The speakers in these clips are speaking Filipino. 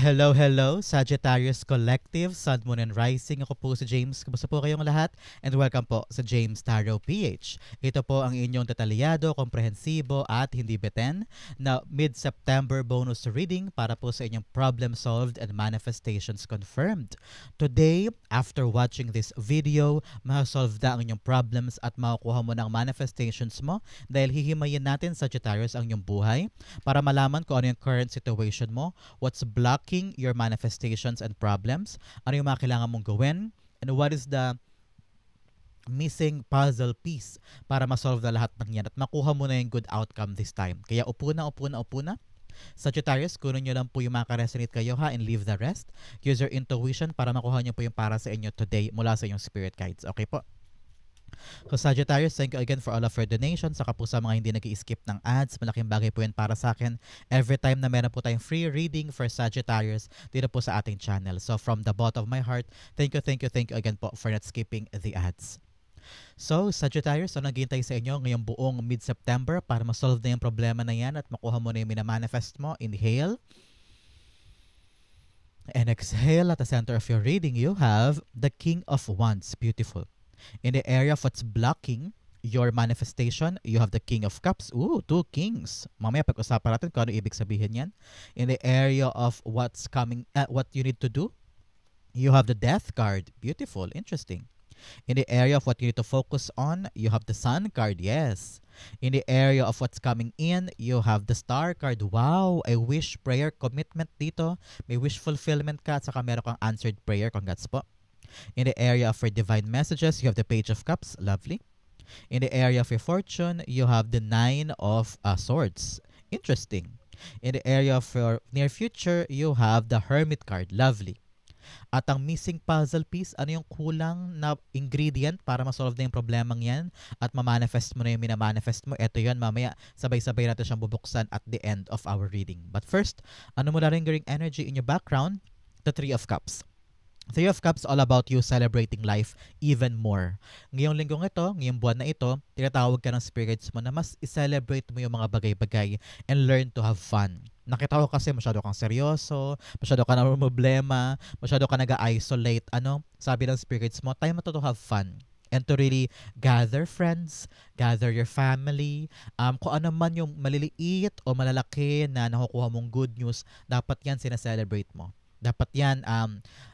Hello, hello, Sagittarius Collective, Sun, Moon, and Rising. Ako po si James. Kamusta po kayong lahat? And welcome po sa James Tarot PH. Ito po ang inyong detalyado, komprehensibo at hindi beten na mid-September bonus reading para po sa inyong problem solved and manifestations confirmed. Today, after watching this video, masolve na ang inyong problems at makukuha mo ng manifestations mo dahil hihimayin natin, Sagittarius, ang inyong buhay para malaman kung ano yung current situation mo, what's blocking your manifestations and problems, ano yung mga kailangan mong gawin, and what is the missing puzzle piece para ma-solve na lahat ng yan at makuha mo na yung good outcome this time. Kaya upo na, upo na, upo na. Sagittarius, kunin nyo lang po yung makaresonate kayo ha and leave the rest. Use your intuition para makuha nyo po yung para sa inyo today mula sa inyong spirit guides. Okay po? So Sagittarius, thank you again for all of your donations. Saka po sa mga hindi nag-i-skip ng ads, malaking bagay po yan para sa akin. Every time na meron po tayong free reading for Sagittarius dito po sa ating channel. So from the bottom of my heart, thank you, thank you, thank you again po for not skipping the ads. So Sagittarius, ano naghihintay sa inyo ngayong buong mid-September para ma-solve na yung problema na yan at makuha mo na yung minamanifest mo? Inhale. And exhale. At the center of your reading, you have the King of Wands. Beautiful. In the area of what's blocking your manifestation, you have the King of Cups. Ooh, two kings. Mamaya pag-usapan natin kung ano ibig sabihin yan. In the area of what's coming, what you need to do, you have the Death card. Beautiful, interesting. In the area of what you need to focus on, you have the Sun card. Yes. In the area of what's coming in, you have the Star card. Wow, a wish, prayer, commitment dito. May wish fulfillment ka at saka meron kang answered prayer. Congrats po. In the area of your divine messages, you have the Page of Cups. Lovely. In the area of your fortune, you have the Nine of Swords. Interesting. In the area of your near future, you have the Hermit card. Lovely. At ang missing puzzle piece, ano yung kulang na ingredient para ma-solve na yung problemang yan at ma-manifest mo na yung minamanifest mo? Ito yun, mamaya sabay-sabay natin siyang bubuksan at the end of our reading. But first, ano mo na lingering energy in your background? The Three of Cups. Three of Cups all about you celebrating life even more. Ngayong linggong ito, ngayong buwan na ito, tinatawag ka ng spirits mo na mas i-celebrate mo yung mga bagay-bagay and learn to have fun. Nakita ko kasi masyado kang seryoso, masyado ka na problema, masyado ka nag-isolate. Sabi ng spirits mo, time mo to have fun. And to really gather friends, gather your family, kung ano man yung maliliit o malalaki na nakukuha mong good news, dapat yan sinaselebrate mo. Dapat yan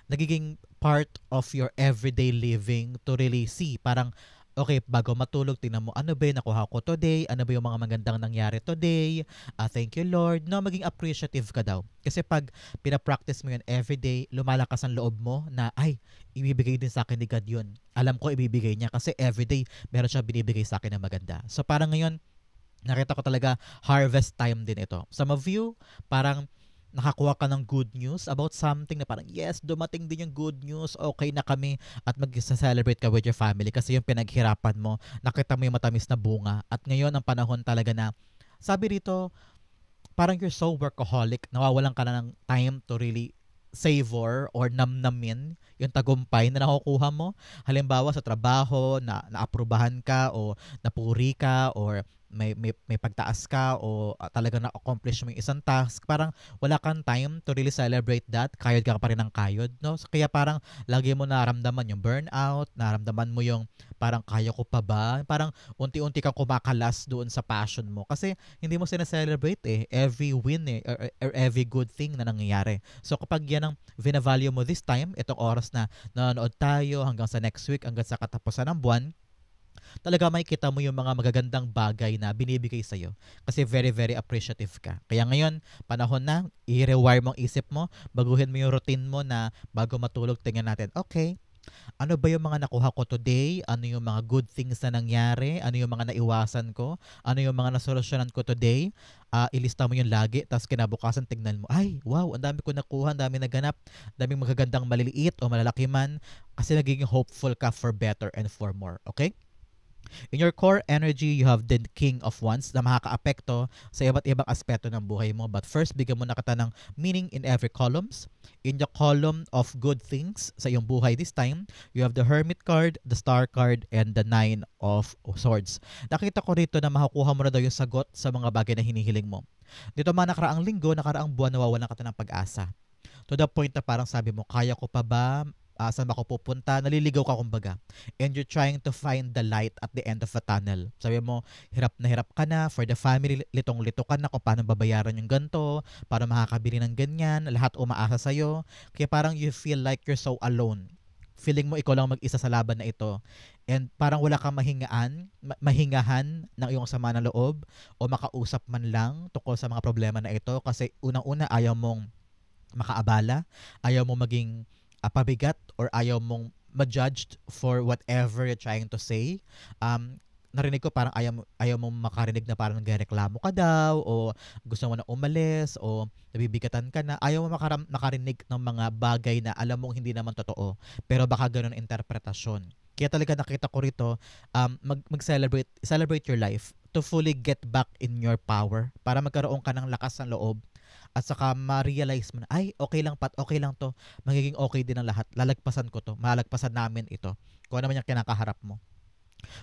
nagiging part of your everyday living to really see. Parang, okay, bago matulog, tingnan mo, ano ba yung nakuha ko today? Ano ba yung mga magandang nangyari today? Thank you, Lord. No, maging appreciative ka daw. Kasi pag pinapractice mo yun everyday, lumalakas ang loob mo na, ay, ibibigay din sa akin ni God yun. Alam ko, ibibigay niya kasi everyday, meron siya binibigay sa akin na maganda. So parang ngayon, nakita ko talaga, harvest time din ito. Some of you, parang, nakakuha ka ng good news about something na parang, yes, dumating din yung good news, okay na kami, at mag-celebrate ka with your family kasi yung pinaghirapan mo, nakita mo yung matamis na bunga. At ngayon, ang panahon talaga na, sabi rito, parang you're so workaholic, nawawalan ka na ng time to really savor or namnamin yung tagumpay na nakukuha mo. Halimbawa sa trabaho, naaprubahan ka o napuri ka or may pagtaas ka o talagang na-accomplish mo yung isang task, parang wala kang time to really celebrate that. Kayod ka pa rin ng kayod, no? So, kaya parang lagi mo naramdaman yung burnout, naramdaman mo yung parang kaya ko pa ba? Parang unti-unti kang kumakalas doon sa passion mo kasi hindi mo sinaselebrate every win or every good thing na nangyayari. So kapag yan ang vina-value mo this time, itong oras na nanonood tayo hanggang sa next week, hanggang sa katapusan ng buwan, talaga makikita mo yung mga magagandang bagay na binibigay sa'yo. Kasi very, very appreciative ka. Kaya ngayon, panahon na, i-rewire mong isip mo, baguhin mo yung routine mo na bago matulog, tingnan natin, okay, ano ba yung mga nakuha ko today? Ano yung mga good things na nangyari? Ano yung mga naiwasan ko? Ano yung mga nasolusyonan ko today? Ilista mo yung lagi, tapos kinabukasan tignan mo, ay, wow, ang dami ko nakuha, ang dami naganap, ang daming magagandang maliliit o malalaki man, kasi nagiging hopeful ka for better and for more. Okay? In your core energy, you have the King of Wands na makakaapekto sa iba't ibang aspeto ng buhay mo. But first, bigyan mo na kita ng meaning in every columns. In the column of good things sa iyong buhay this time, you have the Hermit card, the Star card, and the Nine of Swords. Nakita ko rito na makukuha mo na daw yung sagot sa mga bagay na hinihiling mo. Dito mga nakaraang linggo, nakaraang buwan, nawawalan ka ng pag-asa. To the point na parang sabi mo, kaya ko pa ba? Saan ba ako pupunta? Naliligaw ka kumbaga. And you're trying to find the light at the end of the tunnel. Sabi mo, hirap na hirap ka na. For the family, litong-lito ka na kung paano babayaran yung ganto, paano makakabili ng ganyan, lahat umaasa sa'yo. Kaya parang you feel like you're so alone. Feeling mo ikaw lang mag-isa sa laban na ito. And parang wala kang mahingahan ng iyong sama ng loob o makausap man lang tungkol sa mga problema na ito kasi unang-una ayaw mong makaabala, ayaw mong maging pabigat or ayaw mong ma-judged for whatever you're trying to say. Narinig ko parang ayaw mong makarinig na parang nagreklamo ka daw o gusto mo na umalis o nabibigatan ka na. Ayaw mo makarinig ng mga bagay na alam mong hindi naman totoo pero baka ganun interpretasyon. Kaya talaga nakita ko rito, celebrate your life to fully get back in your power para magkaroon ka ng lakas ng loob at saka ma-realize mo na, ay, okay lang okay lang to. Magiging okay din ang lahat. Lalagpasan ko to. Malagpasan namin ito. Kung ano man yung kinakaharap mo.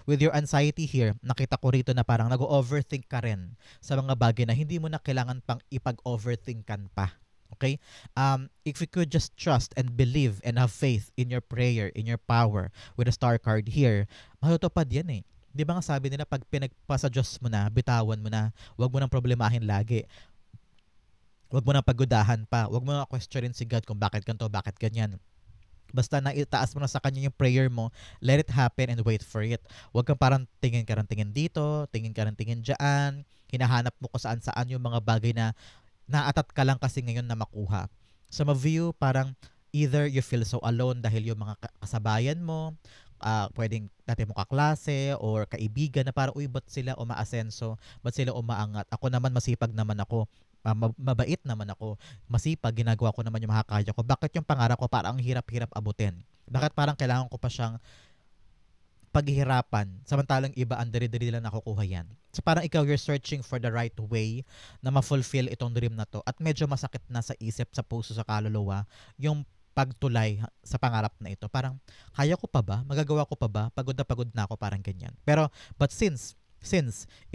With your anxiety here, nakita ko rito na parang nag-overthink ka rin sa mga bagay na hindi mo na kailangan pang ipag-overthinkan pa. Okay? If you could just trust and believe and have faith in your prayer, in your power, with a star card here, matutupad yan eh. Di ba nga sabi nila, pag pinagpasa Diyos mo na, bitawan mo na, huwag mo nang problemahin lagi. Huwag mo nang pagudahan pa. Huwag mo nang questionin si God kung bakit ganito, bakit ganyan. Basta na itaas mo na sa kanya yung prayer mo, let it happen and wait for it. Huwag kang parang tingin dito, tingin dyan. Hinahanap mo kung saan-saan yung mga bagay na naatat ka lang kasi ngayon na makuha. Some of you, parang either you feel so alone dahil yung mga kasabayan mo, pwedeng dati mo kaklase or kaibigan na parang, uy, ba't sila umaasenso? Ba't sila umaangat? Ako naman, masipag naman ako. Mabait naman ako, masipag, ginagawa ko naman yung makakaya ko. Bakit yung pangarap ko parang hirap-hirap abutin? Bakit parang kailangan ko pa siyang paghihirapan samantalang iba ang dali-dali lang nakukuha yan? So parang ikaw, you're searching for the right way na ma-fulfill itong dream na to at medyo masakit na sa isip, sa puso, sa kaluluwa yung pagtulay sa pangarap na ito. Parang, kaya ko pa ba? Magagawa ko pa ba? Pagod na ako, parang ganyan. Pero, but since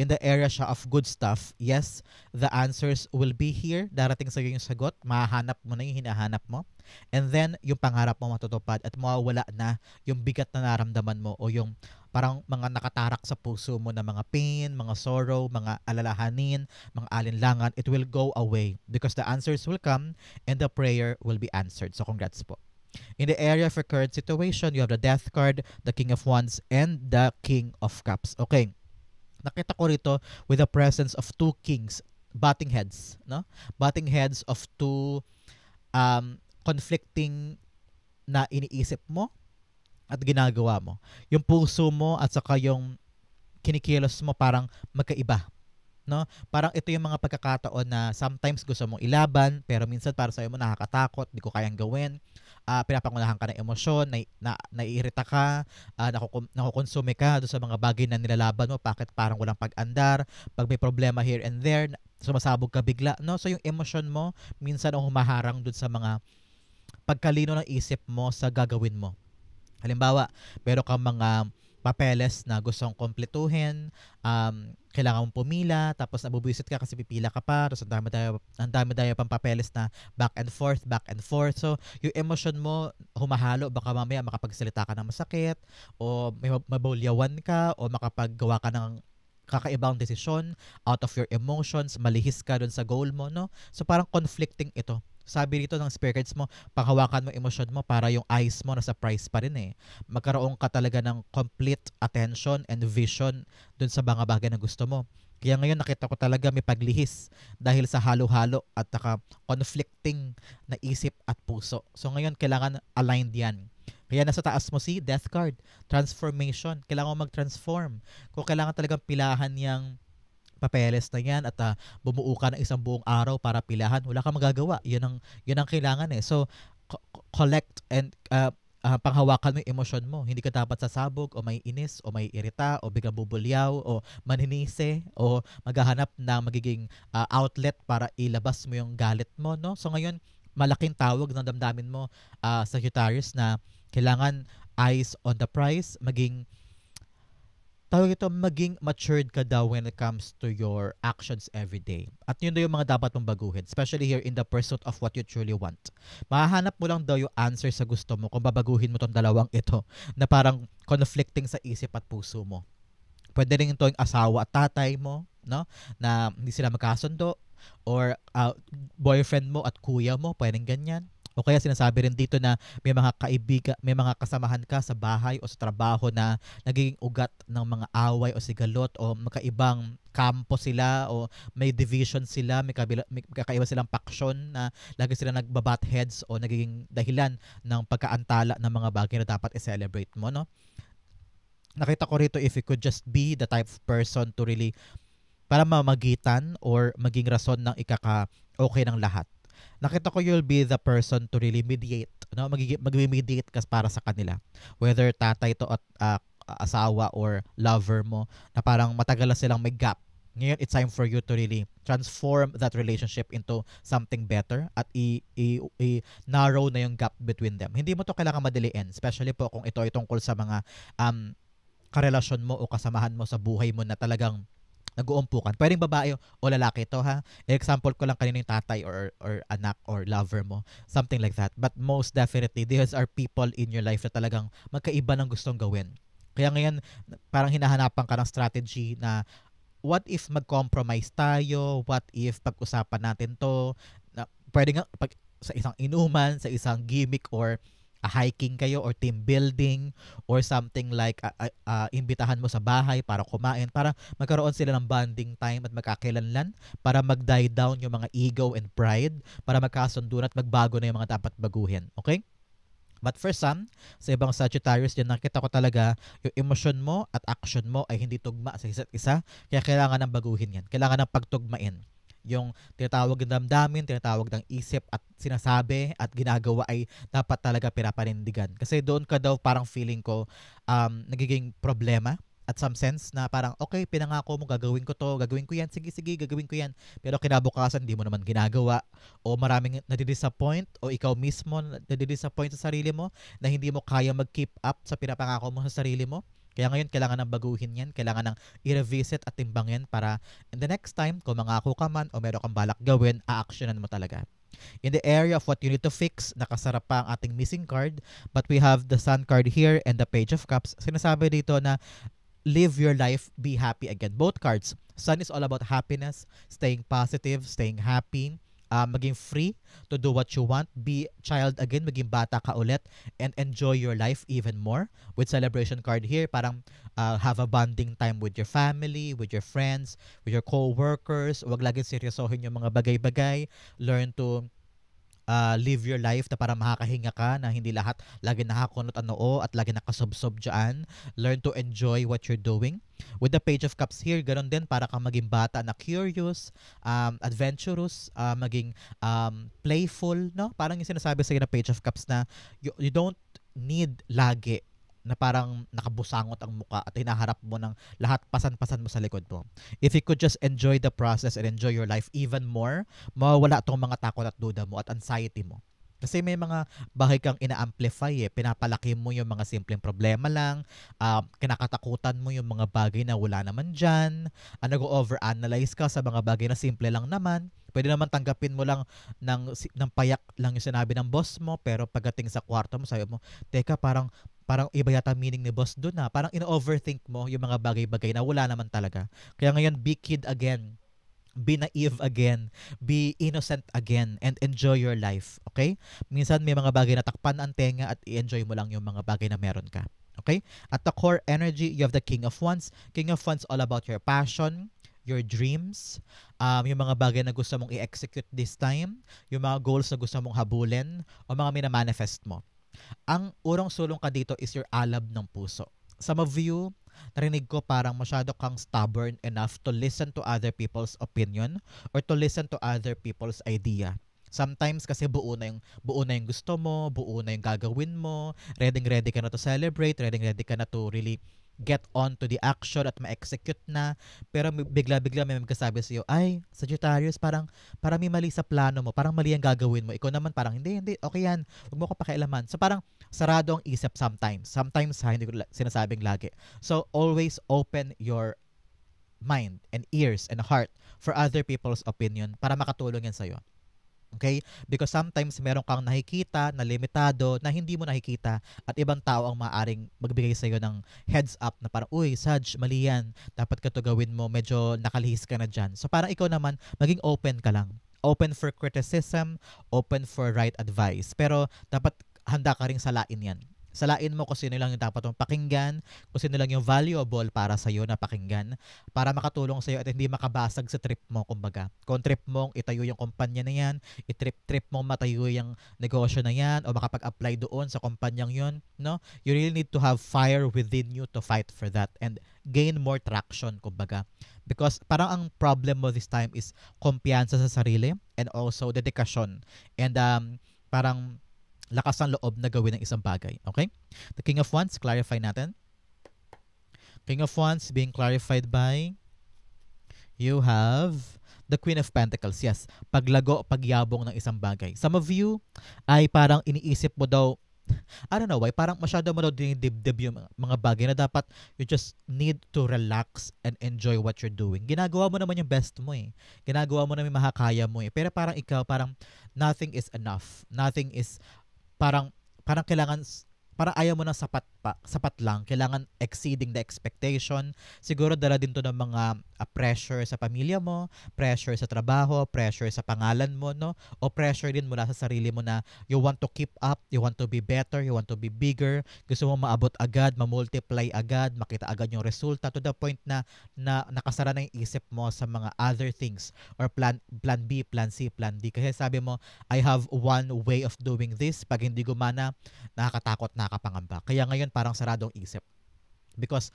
in the area siya of good stuff, yes, the answers will be here. Darating sa iyo yung sagot, mahahanap mo na yung hinahanap mo. And then, yung pangarap mo matutupad at mawawala na yung bigat na naramdaman mo o yung parang mga nakatarak sa puso mo na mga pain, mga sorrow, mga alalahanin, mga alinlangan. It will go away because the answers will come and the prayer will be answered. So, congrats po. In the area of your current situation, you have the Death card, the King of Wands, and the King of Cups. Okay. Nakita ko rito with the presence of two kings, butting heads, no? Butting heads of two conflicting na iniisip mo at ginagawa mo. Yung puso mo at saka yung kinikilos mo parang magkaiba, no? Parang ito yung mga pagkakataon na sometimes gusto mong ilaban pero minsan para sa iyo mo nakakatakot, di ko kayang gawin. Pinapangunahan ka ng emosyon, naiirita ka, nakukonsume ka doon sa mga bagay na nilalaban mo, bakit parang walang pag-andar, pag may problema here and there, sumasabog ka bigla, no? So yung emosyon mo, minsan ang humaharang doon sa mga pagkalino ng isip mo sa gagawin mo. Halimbawa, meron kang mga papeles na gustong kompletuhin, kailangan mong pumila, tapos nabubuisit ka kasi pipila ka pa, tapos ang dami pang papeles na back and forth. So, yung emotion mo humahalo, baka mamaya makapagsalita ka ng masakit, o may mabulyawan ka, o makapaggawa ka ng kakaibang desisyon out of your emotions, malihis ka dun sa goal mo, no? So, parang conflicting ito. Sabi dito ng spirit guides mo, panghawakan mo emosyon mo para yung eyes mo nasa prize pa rin eh. Magkaroon ka talaga ng complete attention and vision dun sa mga bagay na gusto mo. Kaya ngayon nakita ko talaga may paglihis dahil sa halo-halo at conflicting na isip at puso. So ngayon kailangan aligned yan. Kaya nasa taas mo si Death card, transformation. Kailangan mo mag-transform. Kung kailangan talagang pilahan yung papeles na yan at bumuo ka ng isang buong araw para pilahan, wala kang magagawa. Yun ang kailangan eh. So, collect and panghawakan mo yung emosyon mo. Hindi ka dapat sasabog o may inis o may irita o biglang bubulyaw o maninisi o maghahanap ng magiging outlet para ilabas mo yung galit mo, no? So ngayon, malaking tawag ng damdamin mo, Sagittarius, na kailangan eyes on the prize, maging tawag ito, maging matured ka daw when it comes to your actions every day. At yun daw yung mga dapat mong baguhin, especially here in the pursuit of what you truly want. Mahahanap mo lang daw yung answer sa gusto mo kung babaguhin mo tong dalawang ito na parang conflicting sa isip at puso mo. Pwede rin ito yung asawa at tatay mo, no? Na hindi sila magkasundo, or boyfriend mo at kuya mo, pwedeng ganyan. O kaya sinasabi rin dito na may mga kaibigan, may mga kasamahan ka sa bahay o sa trabaho na nagiging ugat ng mga away o sigalot, o magkaibang kampo sila, o may division sila, may kakaiba silang paksyon na lagi sila nagbabat heads o nagiging dahilan ng pagkaantala ng mga bagay na dapat i-celebrate mo, no? Nakita ko rito, if you could just be the type of person to really para mamagitan or maging rason ng ikaka-okay ng lahat. Nakita ko you'll be the person to really mediate, no? Mag-mediate ka para sa kanila. Whether tatay to at asawa or lover mo, na parang matagal na silang may gap. Ngayon, it's time for you to really transform that relationship into something better at i-narrow na yung gap between them. Hindi mo to kailangan madaliin, especially po kung ito ay tungkol sa mga karelasyon mo o kasamahan mo sa buhay mo na talagang nag-uumpukan. Pwedeng babae o lalaki to, ha. Example ko lang kanina yung tatay or anak or lover mo. Something like that. But most definitely, these are people in your life na talagang magkaiba ng gustong gawin. Kaya ngayon, parang hinahanapan ka ng strategy na what if mag-compromise tayo? What if pag-usapan natin to? Na, pwede nga sa isang inuman, sa isang gimmick, or hiking kayo or team building or something like imbitahan mo sa bahay para kumain, para magkaroon sila ng bonding time at magkakilanlan, para mag-die down yung mga ego and pride, para magkasundo at magbago na yung mga dapat baguhin. Okay? But for some, sa ibang Sagittarius din, nakita ko talaga yung emosyon mo at action mo ay hindi tugma sa isa't isa, kaya kailangan ng baguhin yan. Kailangan ng pagtugmain. Yung tinatawag ng damdamin, tinatawag ng isip at sinasabi at ginagawa ay dapat talaga pinapanindigan. Kasi doon ka daw parang feeling ko nagiging problema at some sense na parang okay, pinangako mo gagawin ko to, gagawin ko yan, sige, gagawin ko yan. Pero kinabukasan hindi mo naman ginagawa, o maraming nadidisappoint, o ikaw mismo nadidisappoint sa sarili mo na hindi mo kaya mag-keep up sa pinapangako mo sa sarili mo. Kaya ngayon, kailangan ng baguhin yan. Kailangan ng i-revisit at timbangin para in the next time, kung mangako ka man o meron kang balak gawin, a-actionan mo talaga. In the area of what you need to fix, nakasarap pa ang ating missing card, but we have the Sun card here and the Page of Cups. Sinasabi dito na live your life, be happy again. Both cards. Sun is all about happiness, staying positive, staying happy, maging free to do what you want, be child again, maging bata ka ulit, and enjoy your life even more. With celebration card here, parang have a bonding time with your family, with your friends, with your co-workers. Huwag laging seryosohin yung mga bagay-bagay. Learn to live your life na para makakahinga ka, na hindi lahat lagi nakakunot ang noo at lagi nakasubsob dyan. Learn to enjoy what you're doing. With the Page of Cups here, ganoon din, para kang maging bata na curious, adventurous, maging playful, no? Parang yung sinasabi sa na Page of Cups na you don't need lagi na parang nakabusangot ang muka at hinaharap mo ng lahat, pasan-pasan mo sa likod mo. If you could just enjoy the process and enjoy your life even more, mawawala tong mga takot at duda mo at anxiety mo. Kasi may mga bagay kang ina-amplify pinapalaki mo yung mga simpleng problema lang, kinakatakutan mo yung mga bagay na wala naman dyan, nag-overanalyze ka sa mga bagay na simple lang naman. Pwede naman tanggapin mo lang ng payak lang yung sinabi ng boss mo, pero pagdating sa kwarto mo, sabi mo, teka, parang iba yata meaning ni boss doon na. Parang ino-overthink mo yung mga bagay-bagay na wala naman talaga. Kaya ngayon, be kid again. Be naive again. Be innocent again. And enjoy your life. Okay? Minsan may mga bagay na takpan ang tenga at i-enjoy mo lang yung mga bagay na meron ka. Okay? At the core energy, you have the King of Wands. King of Wands all about your passion, your dreams, yung mga bagay na gusto mong i-execute this time, yung mga goals na gusto mong habulin, o mga minamanifest mo. Ang urong-sulong ka dito is your alab ng puso. Some of you, narinig ko parang masyado kang stubborn enough to listen to other people's opinion or to listen to other people's idea. Sometimes kasi buo na yung gusto mo, buo na yung gagawin mo, ready ka na to celebrate, ready ka na to really get on to the action at ma-execute na. Pero bigla-bigla may magkasabi sa iyo, ay, Sagittarius, parang may mali sa plano mo, parang mali ang gagawin mo. Ikaw naman parang, hindi, okay yan. Huwag mo ko pakialaman. So parang sarado ang isip sometimes. Sometimes, hindi ko sinasabing lagi. So always open your mind and ears and heart for other people's opinion para makatulong yan sa'yo. Okay? Because sometimes meron kang nakikita na limitado na hindi mo nakikita at ibang tao ang maaring magbigay sa iyo ng heads up na parang, uy, Saj, mali yan. Dapat ka to gawin mo. Medyo nakalihis ka na dyan. So parang ikaw naman, maging open ka lang. Open for criticism, open for right advice. Pero dapat handa ka ring salain yan. Salain mo kung sino lang yung dapat mong pakinggan, kung sino lang yung valuable para sa iyo na pakinggan, para makatulong sa iyo at hindi makabasag sa trip mo, kumbaga. Kung trip mong itayo yung kumpanya na yan, trip mong matayo yung negosyo na yan, o makapag-apply doon sa kumpanyang yun, no? You really need to have fire within you to fight for that and gain more traction, kumbaga. Because parang ang problem mo this time is kumpiyansa sa sarili and also dedikasyon. And parang lakas ng loob na gawin ng isang bagay. Okay? The King of Wands, clarify natin. King of Wands being clarified by, you have the Queen of Pentacles. Yes, paglago, pagyabong ng isang bagay. Some of you ay parang iniisip mo daw, I don't know why, parang masyado mo daw dinidibdib yung mga bagay na dapat you just need to relax and enjoy what you're doing. Ginagawa mo naman yung best mo eh. Ginagawa mo naman yung mahakaya mo eh. Pero parang ikaw, parang nothing is enough. Nothing is parang kailangan, parang ayaw mo ng sapat lang, kailangan exceeding the expectation. Siguro dala din to ng mga pressure sa pamilya mo, pressure sa trabaho, pressure sa pangalan mo, no? O pressure din mula sa sarili mo na you want to keep up, you want to be better, you want to be bigger, gusto mo maabot agad, ma-multiply agad, makita agad yung resulta to the point na nakasara na yung isip mo sa mga other things or plan B, plan C, plan D. Kasi sabi mo, I have one way of doing this. Pag hindi gumana, nakakatakot, nakakapangamba. Kaya ngayon parang saradong isip. Because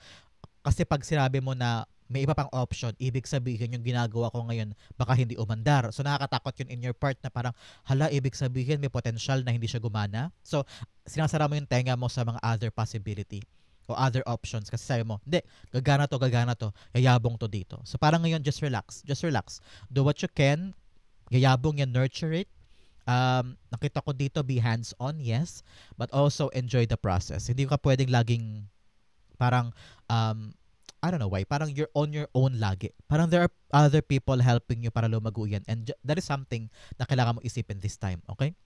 kasi pag sinabi mo na may iba pang option, ibig sabihin yung ginagawa ko ngayon baka hindi umandar. So nakakatakot yun in your part na parang, hala, ibig sabihin may potential na hindi siya gumana. So sinasara mo yung tenga mo sa mga other possibility o other options kasi sabi mo, hindi, gagana to, yayabong to dito. So parang ngayon, just relax. Do what you can, yayabong yan, nurture it. Nakita ko dito, be hands-on, yes, but also enjoy the process. Hindi ka pwedeng laging parang I don't know why, parang you're on your own lagi. Parang there are other people helping you para lumago yan. And that is something na kailangan mo isipin this time, okay?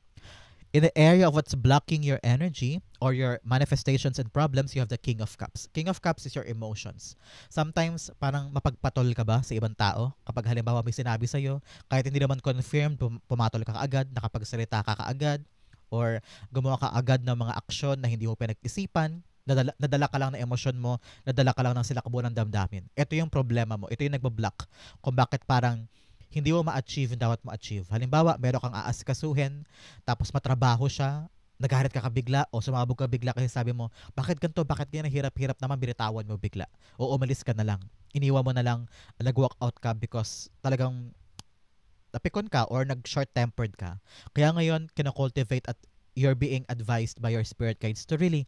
In the area of what's blocking your energy or your manifestations and problems, you have the King of Cups. King of Cups is your emotions. Sometimes, parang mapagpatol ka ba sa ibang tao? Kapag halimbawa may sinabi sa'yo, kahit hindi naman confirmed, pumatol ka kaagad, nakapagsalita ka kaagad, or gumawa ka agad ng mga aksyon na hindi mo pinag-isipan, nadala ka lang ng emosyon mo, nadala ka lang ng silakbo ng damdamin. Ito yung problema mo. Ito yung nagbablock kung bakit parang hindi mo ma-achieve yung dapat ma-achieve. Halimbawa, meron kang aasikasuhin, tapos matrabaho siya, nagalit ka bigla o sumabog ka bigla kasi sabi mo, bakit ganito, bakit ganyan, hirap-hirap naman, binitawan mo bigla. O umalis ka na lang. Iniwan mo na lang, nag-walk out ka because talagang napikon ka or nag-short-tempered ka. Kaya ngayon, kinakultivate at you're being advised by your spirit guides to really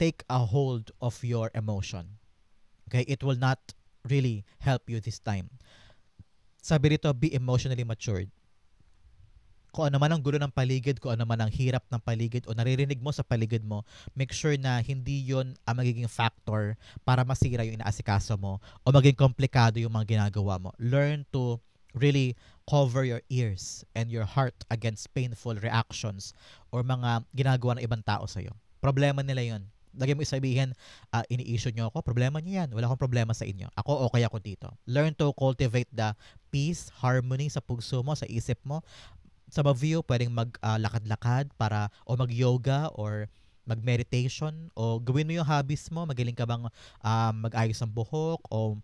take a hold of your emotion. Okay? It will not really help you this time. Sabi rito, be emotionally matured. Kung ano man ang gulo ng paligid, kung ano man ang hirap ng paligid o naririnig mo sa paligid mo, make sure na hindi yon ang magiging factor para masira yung inaasikaso mo o maging komplikado yung mga ginagawa mo. Learn to really cover your ears and your heart against painful reactions or mga ginagawa ng ibang tao sa'yo. Problema nila yon. Lagi mo isabihin, ini-issue nyo ako, problema nyo yan. Wala akong problema sa inyo. Ako, okay ako dito. Learn to cultivate the peace, harmony sa puso mo, sa isip mo. Some of you, pwedeng maglakad-lakad para, o mag-yoga, or mag-meditation, o gawin mo yung hobbies mo. Magaling ka bang mag-ayos ng buhok, o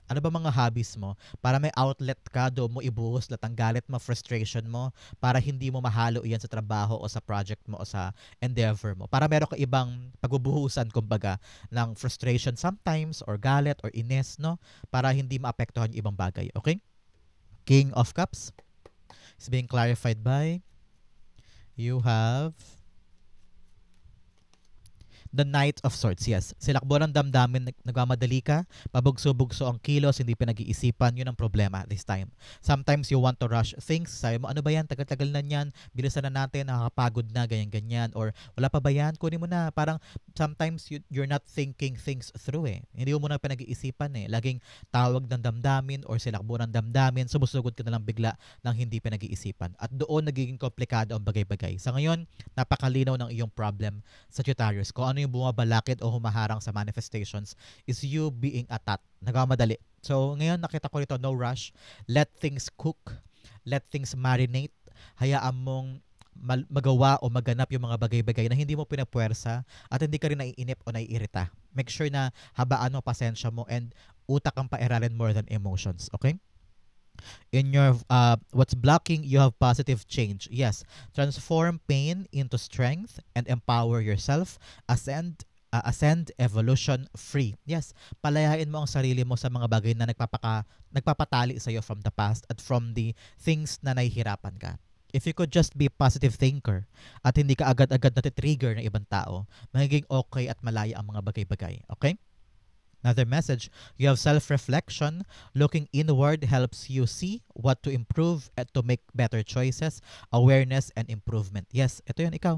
ano ba mga hobbies mo para may outlet ka, doon mo ibuhos lahat ng galit mo, frustration mo, para hindi mo mahalo iyan sa trabaho o sa project mo o sa endeavor mo. Para meron ka ibang pagbubuhusan, kumbaga, ng frustration sometimes or galit or inis, no? Para hindi maapektuhan yung ibang bagay. Okay? King of Cups. is being clarified by, you have the Knight of Swords, yes. Silakbo ng damdamin, nagmamadali ka, pabugso-bugso ang kilos, hindi pinag-iisipan, yun ang problema this time. Sometimes you want to rush things, sabi mo, ano ba yan, tagal-tagal na yan, bilisan na natin, nakakapagod na, ganyan-ganyan, or wala pa ba yan, kunin mo na. Parang sometimes you're not thinking things through Hindi mo na pinag-iisipan Laging tawag ng damdamin or silakbo ng damdamin, sumusugod ka na lang bigla ng hindi pinag-iisipan. At doon nagiging komplikado ang bagay-bagay. Sa ngayon, napakalinaw ng iyong problem, Sagittarius. Kung ano yung bumabalakid o humaharang sa manifestations is you being attacked. Nagmamadali. So, ngayon nakita ko rito, no rush. Let things cook. Let things marinate. Hayaan mong magawa o maganap yung mga bagay-bagay na hindi mo pinapuwersa at hindi ka rin naiinip o naiirita. Make sure na habaan mo pasensya mo and utak ang pairalin more than emotions. Okay? In your what's blocking, you have positive change. Yes, transform pain into strength and empower yourself. Ascend evolution free. Yes, palayain mo ang sarili mo sa mga bagay na nagpapatali sa iyo from the past at from the things na nahihirapan ka. If you could just be a positive thinker at hindi ka agad-agad na-trigger ng ibang tao, magiging okay at malaya ang mga bagay-bagay. Okay? Another message, you have self-reflection. Looking inward helps you see what to improve and to make better choices, awareness, and improvement. Yes, ito yun, ikaw.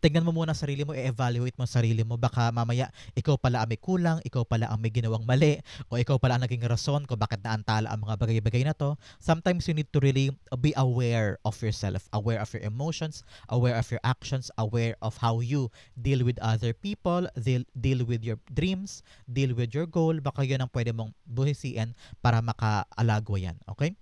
Tingnan mo muna sarili mo, i-evaluate mo sarili mo. Baka mamaya, ikaw pala ang may kulang, ikaw pala ang may ginawang mali, o ikaw pala ang naging rason kung bakit naantala ang mga bagay-bagay na to. Sometimes you need to really be aware of yourself, aware of your emotions, aware of your actions, aware of how you deal with other people, deal with your dreams, deal with your goal. Baka yun ang pwede mong buhisiin para makaalago yan. Okay?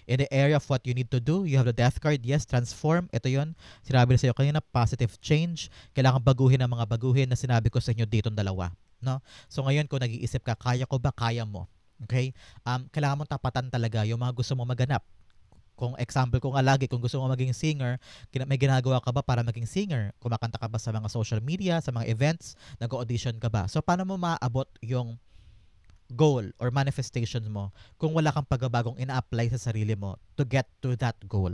In the area of what you need to do, you have the death card. Yes, transform. Ito yun. Sinabi sa iyo kanina, positive change. Kailangan baguhin ang mga baguhin na sinabi ko sa inyo ditong dalawa. No? So ngayon, kung nag-iisip ka, kaya ko ba? Kaya mo. Okay? Kailangan mong tapatan talaga yung mga gusto mo maganap. Kung example ko nga lagi, kung gusto mo maging singer, may ginagawa ka ba para maging singer? Kumakanta ka ba sa mga social media, sa mga events? Nag-audition ka ba? So paano mo maaabot yung goal or manifestation mo kung wala kang pagbabagong ina-apply sa sarili mo to get to that goal?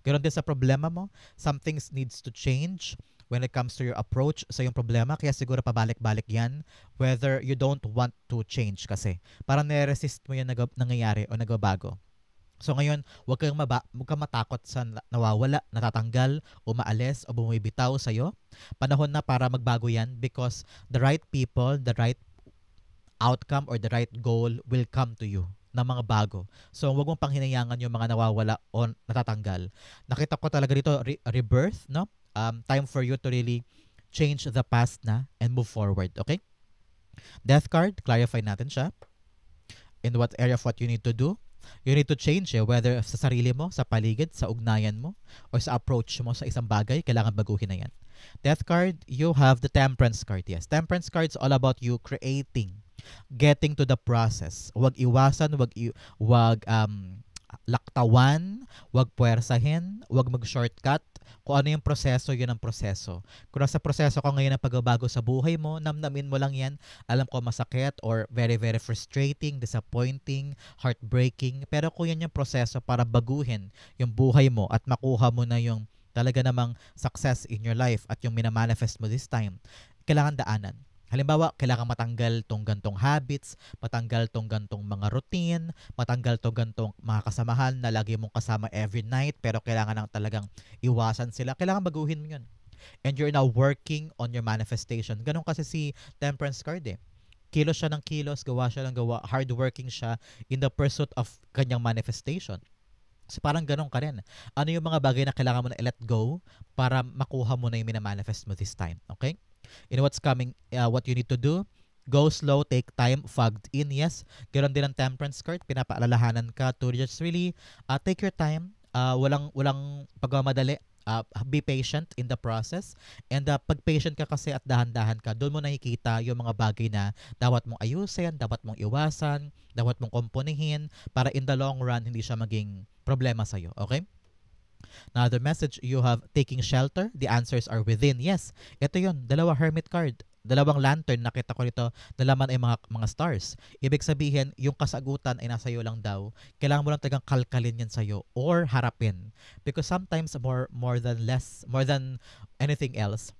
Ganon din sa problema mo. Some things needs to change when it comes to your approach sa yung problema. Kaya siguro pabalik-balik yan whether you don't want to change kasi. Parang nire-resist mo yung nangyayari o nagbabago. So ngayon, huwag kang matakot sa nawawala, natatanggal, o maalis, o bumibitaw sa'yo. Panahon na para magbago yan because the right people, the right outcome or the right goal will come to you na mga bago. So, huwag mong panghinayangan yung mga nawawala o natatanggal. Nakita ko talaga dito, rebirth, no? Time for you to really change the past na and move forward, okay? Death card, clarify natin siya. In what area of what you need to do. You need to change whether sa sarili mo, sa paligid, sa ugnayan mo, or sa approach mo sa isang bagay, kailangan baguhin na yan. Death card, you have the Temperance card. Yes, Temperance card is all about you creating, getting to the process. Huwag iwasan, huwag laktawan, huwag puwersahin, huwag mag-shortcut. Kung ano yung proseso, yun ang proseso. Kung nasa proseso ka ngayon ng pagbabago sa buhay mo, namnamin mo lang yan. Alam ko masakit or very, very frustrating, disappointing, heartbreaking. Pero kung yan yung proseso para baguhin yung buhay mo at makuha mo na yung talaga namang success in your life at yung minamanifest mo this time, kailangan daanan. Halimbawa, kailangan matanggal tong gantong habits, matanggal tong gantong mga routine, matanggal tong gantong mga kasamahan na lagi mong kasama every night pero kailangan nang talagang iwasan sila. Kailangan baguhin mo yun. And you're now working on your manifestation. Ganon kasi si Temperance card Kilos siya ng kilos, gawa siya ng gawa, hardworking siya in the pursuit of kanyang manifestation. So parang ganon ka rin. Ano yung mga bagay na kailangan mo na i-let go para makuha mo na yung minamanifest mo this time. Okay? In what's coming, what you need to do, go slow, take time, fogged in, yes. Ganon din ang Temperance card, pinapaalalahanan ka to just really take your time, walang pagmamadali, be patient in the process, and pag patient ka kasi at dahan-dahan ka, doon mo nakikita yung mga bagay na dapat mong ayusin, dapat mong iwasan, dapat mong komponihin, para in the long run, hindi siya maging problema sa'yo, okay? Another message, you have taking shelter. The answers are within. Yes, ito yun. Dalawa hermit card. Dalawang lantern, nakita ko nito, na laman ay mga stars. Ibig sabihin, yung kasagutan ay nasa iyo lang daw. Kailangan mo lang talagang kalkalin yan sa'yo or harapin. Because sometimes more than anything else,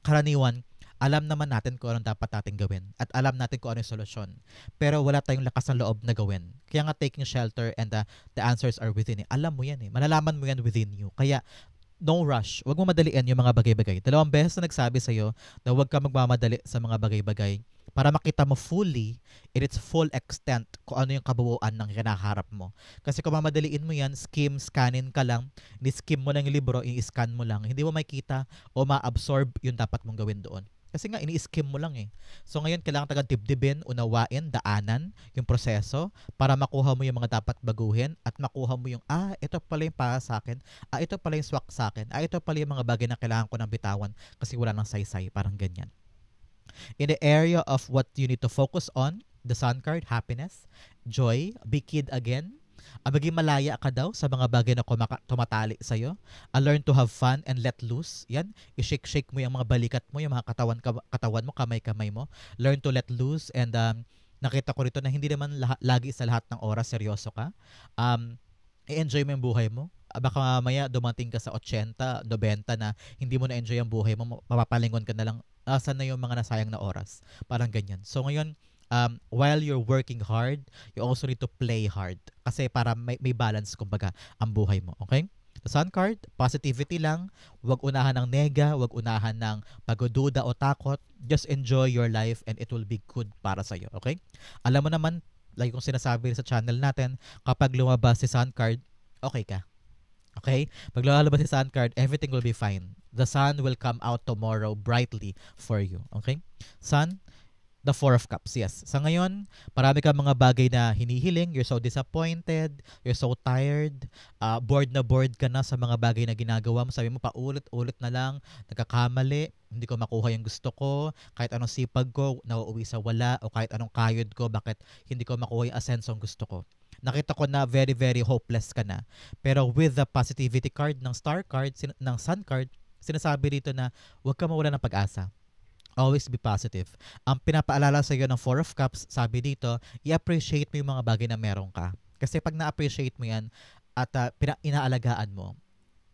karaniwan, alam naman natin kung anong dapat natin gawin at alam natin kung ano yung solusyon. Pero wala tayong lakas ng loob na gawin. Kaya nga taking shelter and the answers are within. Alam mo yan eh. Malalaman mo yan within you. Kaya no rush. Huwag mo madalian yung mga bagay-bagay. Dalawang beses na nagsabi sa'yo na huwag ka magmamadali sa mga bagay-bagay para makita mo fully in its full extent kung ano yung kabuuan ng kinaharap mo. Kasi kung mamadaliin mo yan, scanin ka lang, ni-skim mo lang yung libro, i-scan mo lang, hindi mo makita o ma-absorb yung dapat mong gawin doon. Kasi nga, ini-skim mo lang eh. So ngayon, kailangan tagang dibdibin, unawain, daanan yung proseso para makuha mo yung mga dapat baguhin at makuha mo yung, ito pala yung para sa akin, ito pala yung swak sa akin, ito pala yung mga bagay na kailangan ko ng bitawan kasi wala nang saysay, parang ganyan. In the area of what you need to focus on, the sun card, happiness, joy, be kid again, maging malaya ka daw sa mga bagay na tumatali sa'yo. Learn to have fun and let loose. Yan, i-shake-shake mo yung mga balikat mo, yung mga katawan mo, kamay-kamay mo. Learn to let loose and nakita ko rito na hindi naman lagi sa lahat ng oras seryoso ka. I-enjoy mo yung buhay mo. Baka mamaya dumating ka sa 80, 90 na hindi mo na-enjoy ang buhay mo, mapapalingon ka na lang, saan na yung mga nasayang na oras. Parang ganyan. So ngayon, while you're working hard, you also need to play hard. Kasi para may balance, kumbaga, ang buhay mo. Okay? The sun card, positivity lang. Huwag unahan ng nega, huwag unahan ng pagdududa o takot. Just enjoy your life and it will be good para sa'yo. Okay? Alam mo naman, like kung sinasabi sa channel natin, kapag lumabas si sun card, okay ka. Okay? Pag lumabas si sun card, everything will be fine. The sun will come out tomorrow brightly for you. Okay? Sun, the Four of Cups, yes. Sa ngayon, marami ka mga bagay na hinihiling, you're so disappointed, you're so tired, bored na bored ka na sa mga bagay na ginagawa mo. Sabi mo, paulit-ulit na lang, nagkakamali, hindi ko makuha yung gusto ko, kahit anong sipag ko, nauuwi sa wala, o kahit anong kayod ko, bakit hindi ko makuha yung asensong gusto ko. Nakita ko na very, very hopeless ka na. Pero with the positivity card ng star card, ng sun card, sinasabi dito na huwag ka mawala ng pag-asa. Always be positive. Ang pinapaalala sa iyo ng Four of Cups, sabi dito, i-appreciate mo yung mga bagay na meron ka. Kasi pag na-appreciate mo yan at inaalagaan mo,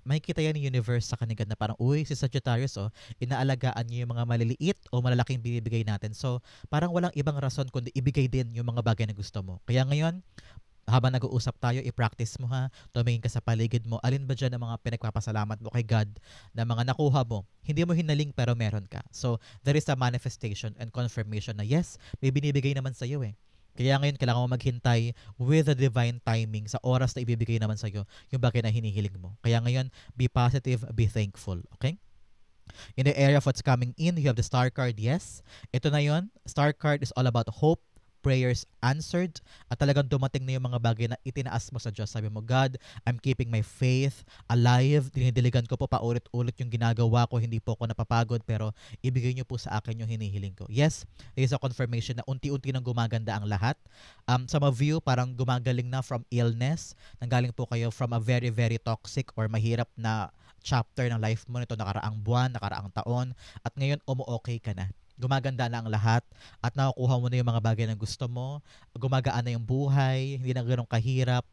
makikita yan ng universe sa kanila na parang, uy, si Sagittarius, inaalagaan niyo yung mga maliliit o malalaking binibigay natin. So, parang walang ibang rason kundi ibigay din yung mga bagay na gusto mo. Kaya ngayon, habang nag-uusap tayo, i-practice mo ha, tumingin ka sa paligid mo, alin ba dyan ang mga pinagpapasalamat mo kay God na mga nakuha mo, hindi mo hinaling pero meron ka. So, there is a manifestation and confirmation na yes, may binibigay naman sa iyo eh. Kaya ngayon, kailangan mo maghintay with the divine timing sa oras na ibibigay naman sa iyo yung bagay na hinihiling mo. Kaya ngayon, be positive, be thankful. Okay? In the area of what's coming in, you have the star card, yes. Ito na yon. Star card is all about hope, prayers answered, at talagang dumating na yung mga bagay na itinaas mo sa Diyos. Sabi mo, God, I'm keeping my faith alive. Dinidiligan ko po paulit-ulit yung ginagawa ko. Hindi po ako napapagod, pero ibigay niyo po sa akin yung hinihiling ko. Yes, there is a confirmation na unti-unti nang gumaganda ang lahat. Some of you, parang gumagaling na from illness. Nanggaling po kayo from a very, very toxic or mahirap na chapter ng life mo nito nakaraang buwan, nakaraang taon, at ngayon umu-okay ka na. Gumaganda na ang lahat at nakukuha mo na yung mga bagay na gusto mo, gumagaan na yung buhay, hindi na gano'ng kahirap.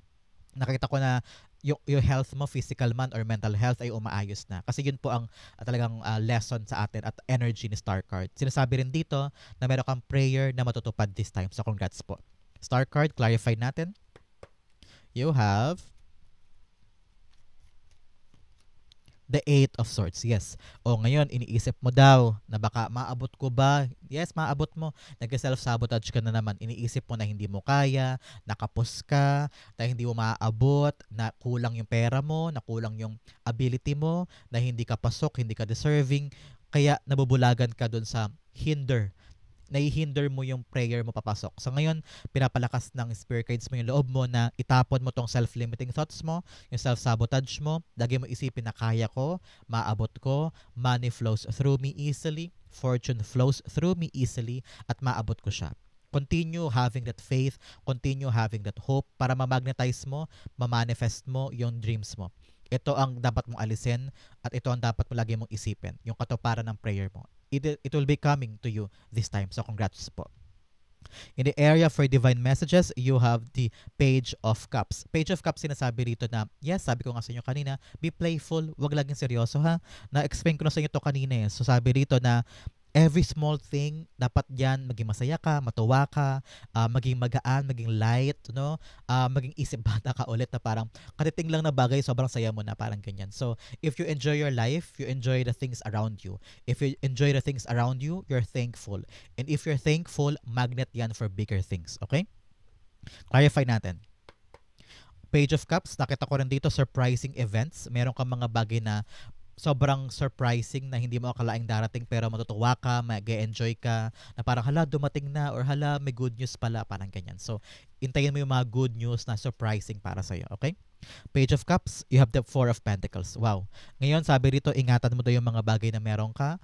Nakita ko na yung health mo, physical man or mental health, ay umaayos na. Kasi yun po ang talagang lesson sa atin at energy ni Star Card. Sinasabi rin dito na meron kang prayer na matutupad this time. So congrats po. Star Card, clarify natin. You have the Eight of Swords, yes. O ngayon, iniisip mo daw na baka maabot ko ba? Yes, maabot mo. Nag-self-sabotage ka na naman. Iniisip mo na hindi mo kaya, nakapos ka, na hindi mo maaabot, na kulang yung pera mo, na kulang yung ability mo, na hindi ka pasok, hindi ka deserving. Kaya nabubulagan ka dun sa naihinder mo yung prayer mo papasok. So ngayon, pinapalakas ng spirit guides mo yung loob mo na itapon mo tong self-limiting thoughts mo, yung self-sabotage mo. Lagi mo isipin na kaya ko, maabot ko, money flows through me easily, fortune flows through me easily, at maabot ko siya. Continue having that faith, continue having that hope para ma-magnetize mo, ma-manifest mo yung dreams mo. Ito ang dapat mong alisin at ito ang dapat mo lagi mong isipin, yung katuparan ng prayer mo. It will be coming to you this time. So congrats po. In the area for divine messages, you have the Page of Cups. Page of Cups, sinasabi rito na, yes, sabi ko nga sa inyo kanina, be playful, wag laging seryoso ha. Na-explain ko na sa inyo to kanina eh. So sabi rito na, every small thing, dapat yan, maging masaya ka, matuwa ka, maging magaan, maging light, no? Maging isip bata ka ulit na parang katiting lang na bagay, sobrang saya mo na, parang ganyan. So, if you enjoy your life, you enjoy the things around you. If you enjoy the things around you, you're thankful. And if you're thankful, magnet yan for bigger things, okay? Clarify natin. Page of Cups, nakita ko rin dito, surprising events. Meron kang mga bagay na sobrang surprising na hindi mo akalaing darating pero matutuwa ka, mag-enjoy ka, na parang hala dumating na or hala may good news pala, parang ganyan. So, intayin mo yung mga good news na surprising para sa'yo, okay? Page of Cups, you have the Four of Pentacles. Wow. Ngayon, sabi rito, ingatan mo daw yung mga bagay na meron ka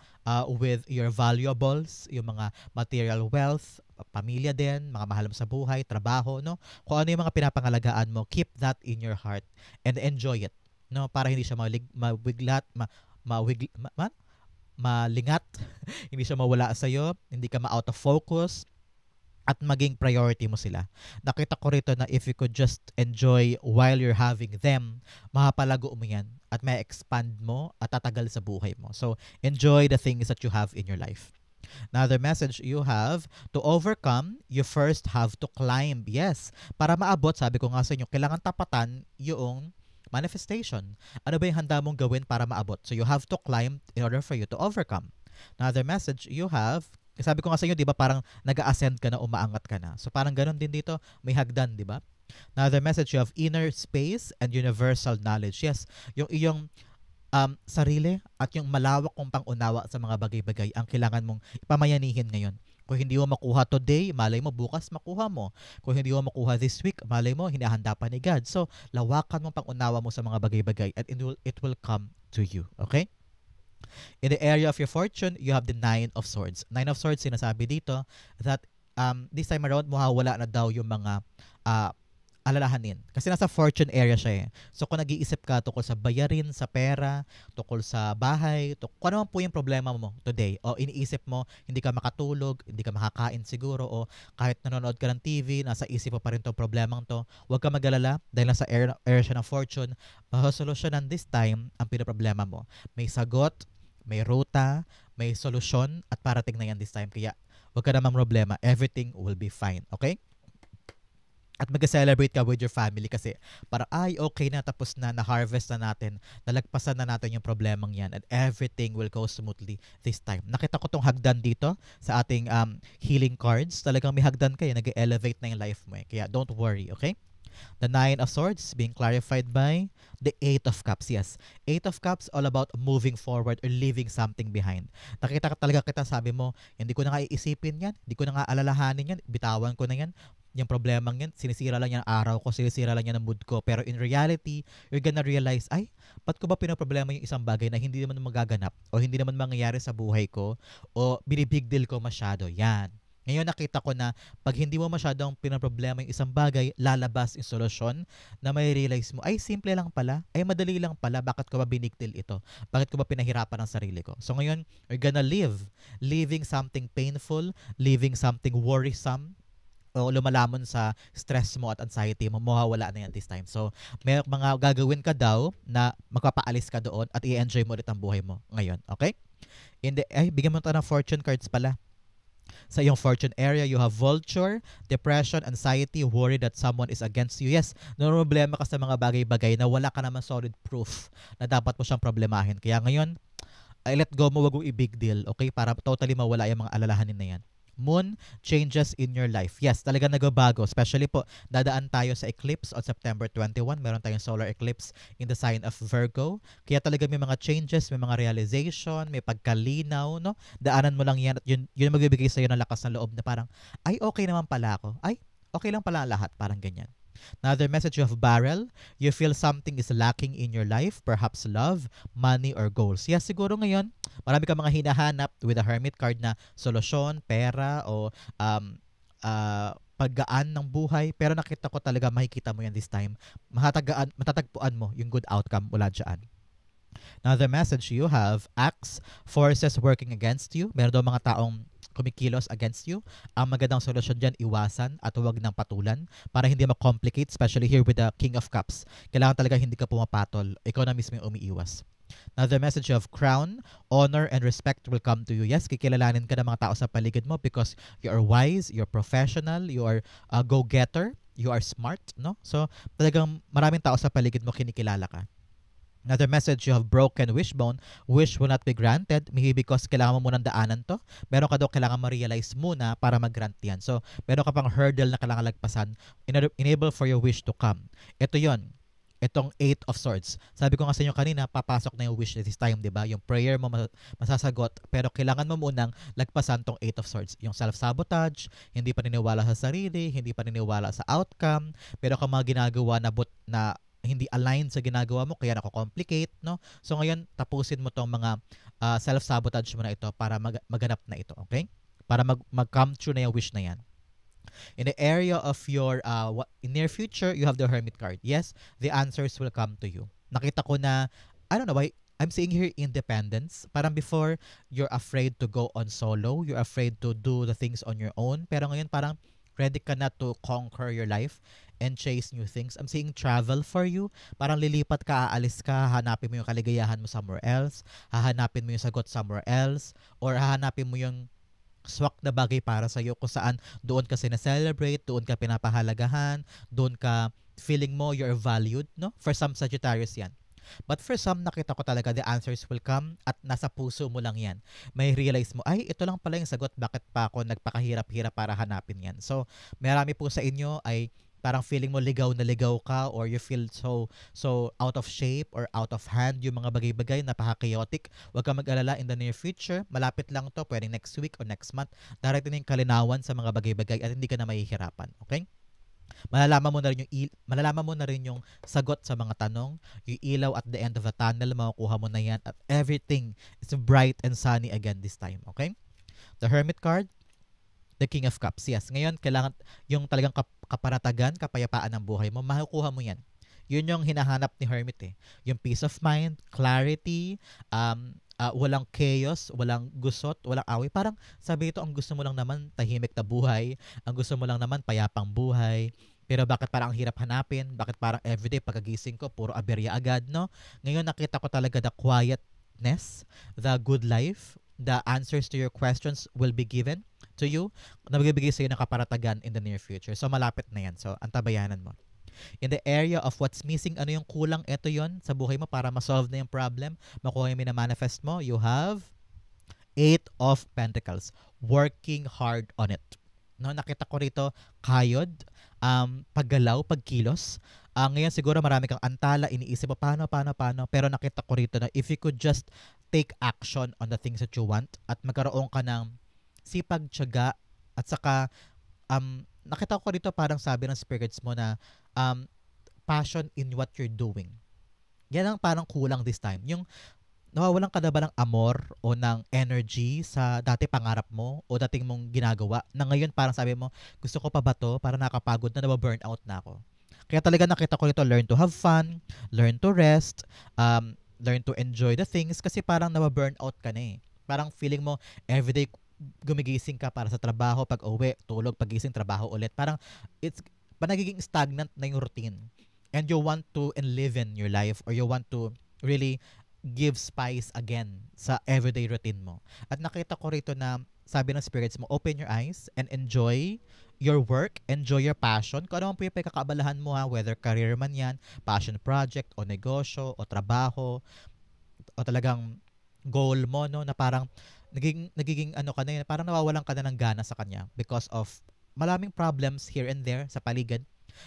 with your valuables, yung mga material wealth, pamilya din, mga mahal mo sa buhay, trabaho, no? Kung ano yung mga pinapangalagaan mo, keep that in your heart and enjoy it. No, para hindi siya malingat, hindi siya mawala sa iyo, hindi ka ma-out of focus at maging priority mo sila. Nakita ko rito na if you could just enjoy while you're having them, mapapalago mo yan at may expand mo at tatagal sa buhay mo. So, enjoy the things that you have in your life. Another message you have, to overcome, you first have to climb. Yes, para maabot, sabi ko nga sa inyo, kailangan tapatan yung manifestation. Ano ba yung handa mong gawin para maabot? So you have to climb in order for you to overcome. Another message you have, sabi ko nga sa inyo, di ba parang nag-ascend ka na, umaangat ka na. So parang ganun din dito, may hagdan, di ba? Another message, you have inner space and universal knowledge. Yes, yung iyong sarili at yung malawak kong pangunawa sa mga bagay-bagay ang kailangan mong ipamayanihin ngayon. Kung hindi mo makuha today, malay mo bukas makuha mo. Kung hindi mo makuha this week, malay mo hinahanda pa ni God. So, lawakan mo pangunawa mo sa mga bagay-bagay and it will come to you. Okay? In the area of your fortune, you have the Nine of Swords. Nine of Swords, sinasabi dito that this time around, mawawala na daw yung mga alalahanin. Kasi nasa fortune area siya eh. So kung nag-iisip ka tungkol sa bayarin, sa pera, tungkol sa bahay, kung ano man po yung problema mo today, o iniisip mo, hindi ka makatulog, hindi ka makakain siguro, o kahit nanonood ka ng TV, nasa isip mo pa rin itong problemang to, huwag ka mag-alala dahil nasa area siya ng fortune, masosolusyonan this time ang pinaproblema mo. May sagot, may ruta, may solusyon, at parating na yan this time. Kaya huwag ka namang problema. Everything will be fine. Okay? At mag-celebrate ka with your family kasi para ay okay na, tapos na, na-harvest na natin, nalagpasan na natin yung problemang yan and everything will go smoothly this time. Nakita ko tong hagdan dito sa ating healing cards. Talagang may hagdan kayo, nag-elevate na yung life mo eh. Kaya don't worry, okay? The Nine of Swords being clarified by the Eight of Cups. Yes, Eight of Cups all about moving forward or leaving something behind. Nakita ka talaga kita, sabi mo, hindi ko na nga iisipin yan, hindi ko na nga alalahanin yan, bitawan ko na yan. Yung problemang yan, sinisira lang yan ang araw ko, sinisira lang yan ang mood ko. Pero in reality, you're gonna realize, ay, ba't ko ba pinaproblema yung isang bagay na hindi naman magaganap o hindi naman mangyayari sa buhay ko o binibig deal ko masyado? Yan. Ngayon nakita ko na pag hindi mo masyadong pinaproblema yung isang bagay, lalabas yung solusyon na may realize mo, ay simple lang pala, ay madali lang pala, bakit ko ba binigtil ito? Bakit ko ba pinahirapan ang sarili ko? So ngayon, you're gonna living something painful, living something worrisome, o lumalamon sa stress mo at anxiety mo, mawawala na yan this time. So, may mga gagawin ka daw na magpapaalis ka doon at i-enjoy mo ulit ang buhay mo ngayon. Okay? Bigyan mo ito ng fortune cards pala. Sa iyong fortune area, you have vulture, depression, anxiety, worry that someone is against you. Yes, problema ka sa mga bagay-bagay na wala ka naman solid proof na dapat mo siyang problemahin. Kaya ngayon, let go mo, wag mo i-big deal, okay? Para totally mawala yung mga alalahanin na yan. Moon changes in your life. Yes, talaga nagbabago. Especially po, dadaan tayo sa eclipse on September 21. Meron tayong solar eclipse in the sign of Virgo. Kaya talaga may mga changes, may mga realization, may pagkalinaw, no? Daanan mo lang yan at yun magbibigay sa'yo ng lakas ng loob na parang, ay, okay naman pala ako. Ay, okay lang pala ang lahat. Parang ganyan. Another message, you have barrel. You feel something is lacking in your life, perhaps love, money, or goals. Yes, siguro ngayon, marami ka mga hinahanap with a hermit card na solusyon, pera, o paggaan ng buhay, pero nakita ko talaga makikita mo yan this time. Matatagpuan mo yung good outcome mula dyan. Now, the message you have, acts, forces working against you. Meron daw mga taong kumikilos against you. Ang magandang solusyon dyan, iwasan at huwag nang patulan para hindi ma-complicate, especially here with the King of Cups. Kailangan talaga hindi ka pumapatol. Ikaw na mismo yung umiiwas. Now, the message of crown, honor, and respect will come to you. Yes, kikilalanin ka ng mga tao sa paligid mo because you are wise, you're professional, you are a go-getter, you are smart, no? So, talagang maraming tao sa paligid mo kinikilala ka. Another message, you have broken wishbone. Wish will not be granted. Maybe because kailangan mo munang daanan to. Meron ka daw kailangan ma-realize muna para mag-grant yan. So, meron ka pang hurdle na kailangan lagpasan enable for your wish to come. Ito yon, itong 8 of Swords. Sabi ko nga sa inyo kanina, papasok na yung wish this time, di ba? Yung prayer mo masasagot, pero kailangan mo munang lagpasan tong 8 of Swords. Yung self-sabotage, hindi paniniwala sa sarili, hindi paniniwala sa outcome, pero kung mga ginagawa na hindi aligned sa ginagawa mo, kaya nako-complicate, no? So ngayon, tapusin mo tong mga self-sabotage mo na ito para maganap na ito, okay? Para mag-come true na yung wish na yan. In the area of your in near future, you have the Hermit card. Yes, the answers will come to you. Nakita ko na, I don't know why, I'm seeing here independence. Parang before, you're afraid to go on solo. You're afraid to do the things on your own. Pero ngayon, parang ready ka na to conquer your life and chase new things. I'm seeing travel for you. Parang lilipat ka, aalis ka, hahanapin mo yung kaligayahan mo somewhere else, hahanapin mo yung sagot somewhere else, or hahanapin mo yung swak na bagay para sa iyo kung saan doon ka sinaselebrate, doon ka pinapahalagahan, doon ka feeling mo you're valued, no? For some Sagittarius yan. But for some, nakita ko talaga the answers will come at nasa puso mo lang yan. May realize mo, ay, ito lang pala yung sagot, bakit pa ako nagpakahirap-hirap para hanapin yan. So, marami po sa inyo ay parang feeling mo ligaw na ligaw ka or you feel so out of shape or out of hand yung mga bagay-bagay, napaka-chaotic. Huwag kang mag-alala, in the near future, malapit lang to, pwedeng next week or next month, darating yung kalinawan sa mga bagay-bagay at hindi ka na mahihirapan. Okay? Malalaman mo na rin yung sagot sa mga tanong, yung ilaw at the end of the tunnel, makukuha mo na yan at everything is bright and sunny again this time. Okay? The Hermit card, the King of Cups. Yes, ngayon kailangan yung talagang kaparatagan, kapayapaan ng buhay mo, makukuha mo yan. Yun yung hinahanap ni Hermit eh. Yung peace of mind, clarity, walang chaos, walang gusot, walang away. Parang sabi ito, ang gusto mo lang naman tahimik na buhay, ang gusto mo lang naman payapang buhay. Pero bakit parang ang hirap hanapin? Bakit parang everyday pagkagising ko, puro aberya agad, no? Ngayon nakita ko talaga the quietness, the good life, the answers to your questions will be given to you, na magbibigay sa'yo ng kaparatagan in the near future. So, malapit na yan. So, antabayanan mo. In the area of what's missing, ano yung kulang, ito yon sa buhay mo para ma-solve na yung problem, makuha yung mina-manifest mo, you have 8 of Pentacles. Working hard on it. No, nakita ko rito, kayod, paggalaw, pagkilos. Ngayon siguro marami kang antala, iniisip mo paano, pero nakita ko rito na if you could just take action on the things that you want at magkaroon ka ng sipag, tiyaga, at saka nakita ko rito parang sabi ng spirits mo na passion in what you're doing. Yan ang parang kulang this time. Yung nawawalan ka na ba ng amor o ng energy sa dati pangarap mo o dating mong ginagawa na ngayon parang sabi mo, gusto ko pa ba to? Parang nakapagod na, nababurnout na ako. Kaya talaga nakita ko rito, learn to have fun, learn to rest, learn to enjoy the things kasi parang nababurnout ka na eh. Parang feeling mo everyday gumigising ka para sa trabaho, pag uwi, tulog, pagising, trabaho ulit. Parang nagiging stagnant na yung routine. And you want to enliven your life or you want to really give spice again sa everyday routine mo. At nakita ko rito na sabi ng spirits mo, open your eyes and enjoy your work, enjoy your passion. Kung ano man po yung pagkakaabalahan mo ha, whether career man yan, passion project, o negosyo, o trabaho, o talagang goal mo, no, na parang nagiging ano ka na yun, parang nawawalan ka na ng gana sa kanya because of maraming problems here and there sa paligid.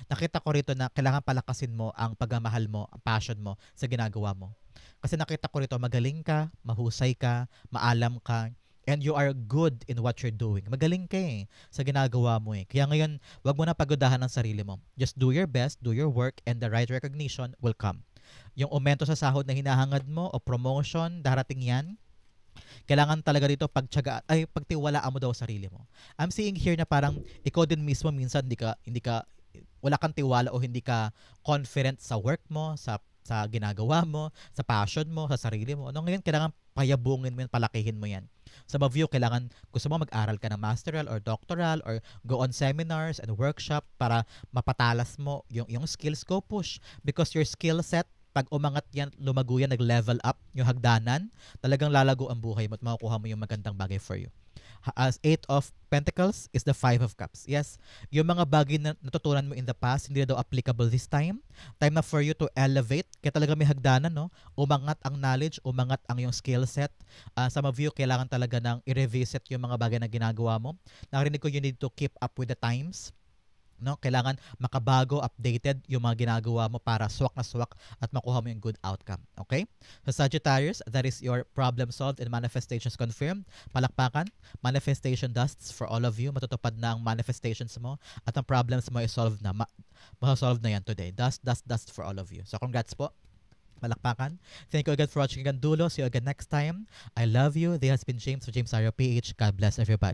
Nakita ko rito na kailangan palakasin mo ang pagmamahal mo, ang passion mo sa ginagawa mo. Kasi nakita ko rito, magaling ka, mahusay ka, maalam ka, and you are good in what you're doing. Magaling ka eh, sa ginagawa mo eh. Kaya ngayon, wag mo na pagodahan ang sarili mo. Just do your best, do your work, and the right recognition will come. Yung aumento sa sahod na hinahangad mo o promotion, darating yan. Kailangan talaga dito pagtiwalaan mo daw sarili mo. I'm seeing here na parang ikaw din mismo minsan wala kang tiwala o hindi ka confident sa work mo, sa ginagawa mo, sa passion mo, sa sarili mo. Ano ngayon, kailangan payabungin mo yan, palakihin mo yan. Some of you, kailangan, gusto mo mag-aral ka ng masteral or doctoral or go on seminars and workshop para mapatalas mo yung skills. Go push because your skill set, pag umangat yan, lumago yan, nag-level up yung hagdanan, talagang lalago ang buhay mo at makukuha mo yung magandang bagay for you. As Eight of Pentacles is the Five of Cups. Yes, yung mga bagay na natutunan mo in the past, hindi na daw applicable this time. Time na for you to elevate. Kaya talaga may hagdanan, no? Umangat ang knowledge, umangat ang yung skill set. Some of you, kailangan talaga ng i-revisit yung mga bagay na ginagawa mo. Narinig ko, you need to keep up with the times. No, kailangan makabago, updated yung mga ginagawa mo para swak na swak at makuha mo yung good outcome. Okay? So Sagittarius, that is your problem solved and manifestations confirmed. Palakpakan, manifestation dusts for all of you. Matutupad na ang manifestations mo at ang problems mo i-solve na. Ma-solve na yan today. Dust for all of you. So congrats po. Palakpakan. Thank you again for watching again, Dulo. See you again next time. I love you. This has been James for James Ario PH. God bless everybody.